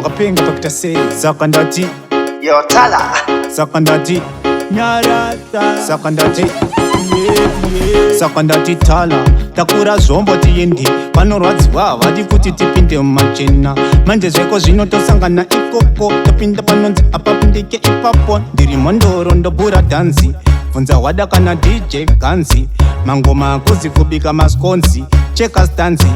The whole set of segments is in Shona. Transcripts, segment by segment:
wakapenga pakita sei. Saka ndati Yo TaLa, saka ndati nyarata, saka ndati saka ndati TaLa takura zvombo tiendi. Vanorwadziwa vadi kuti tipinde mumachena. Manje zveko zvinotosangana ikoko, topinda panonzi apapindike ipapo. Ndiri mondoro ndobhura dhanzi, bvunza wada kana DJ Ganzi. Mangoma akuzi kubika maskonzi, cheka stanzi.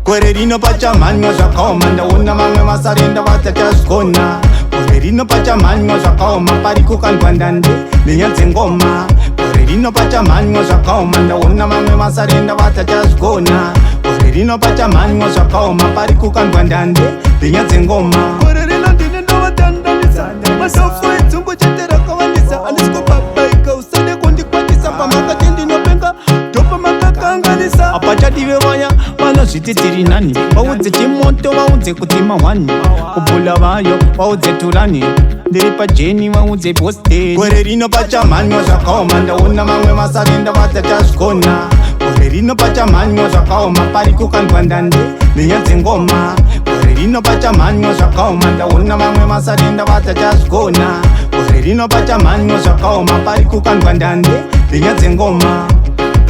Gore rino pachamhanyo zvakaoma, ndaona mamwe masarenda vatachazvikona. Gore rino pachamhanyo zvakaoma, pari kukandwa ndande nenyadzengoma. Gore rino pachamhanyo zvakaoma, ndaona mamwe masarenda vatachazvikona. Gore rino pachamhanyo zvakaoma, pari kukandwa ndande nenyadzengoma. Gore rino ndine ndovatandanisa, mashofu edzungu chete rakawandisa. Andisikobabaika usade kundikwatisa, pamakati ndinopenga ndopa makakanganisa. Apachadive vaya vanozviti tiri nani, vaudze chimoto vaudze kuti mahwani, kubhula vayo vaudze turani, ndiri pajeni vaudze bosteni. Gore rino pachamhanyo zvakaoma, ndaona mamwe masarenda vatachazvikona. Gore rino pachamhanyo zvakaoma, pari kukandwa ndande nenyadzengoma. Gore rino pachamhanyo zvakaoma, ndaona mamwe masarenda vatachazvikona. Gore rino pachamhanyo zvakaoma, pari kukandwa ndande nenyadzengoma.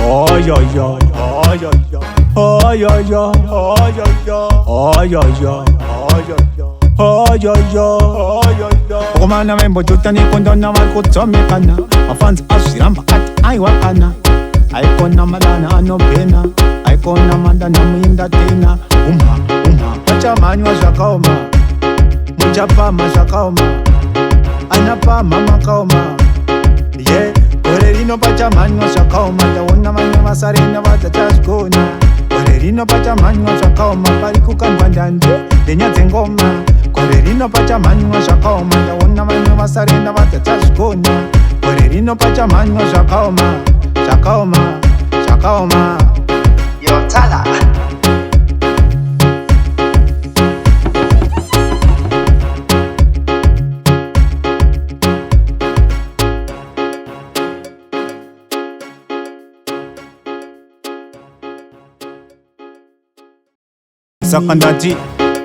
Oh yo yo, oh yo yo, oh yo yo, oh yo yo, oh yo yo, oh yo yo, oh yo yo. Komana membo tutani kondona varikutsomekana, mafanzi azviramba ati aiwakana. Aikona Madanha anopena, aikona Madanha muinda tena. Pachamhanyo zvakaoma, muchapama zvakaoma, anapama makaoma. Yeah. Gore rino pachamhanyo zvakaoma, ndaona mamwe masarenda vatachazvikona. Gore rino pachamhanyo zvakaoma, pari kukandwa ndande nenyadzengoma. Gore rino pachamhanyo zvakaoma, ndaona mamwe masarenda vatachazvikona. Gore rino pachamhanyo zvakaoma, zvakaoma, zvakaoma. Yo TaLa. Saka ndati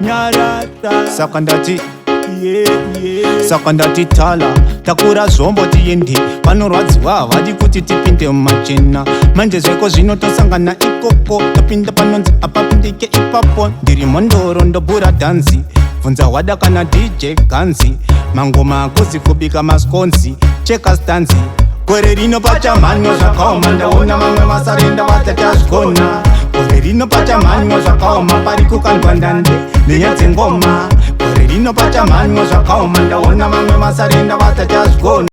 Nyarata, saka ndati yeah. saka ndati TaLa takura zvombo tiendi. Vanorwadziwa vadi kuti tipinde mumachena. Manje zveko zvinotosangana ikoko, topinda panonzi apapindike ipapo. Ndiri mondoro ndobhura dhanzi, bvunza wada kana DJ Ganzi. Mangoma akuzi kubika maskonzi, cheka stanzi. Gore rino pachamhanyo zvakaoma, ndaona mamwe masarenda vatachazvikona. Gore rino pachamhanyo zvakaoma, pari kukandwa ndande nenyadzengoma. Gore rino pachamhanyo zvakaoma, ndaona mamwe masarenda vatachazvikona.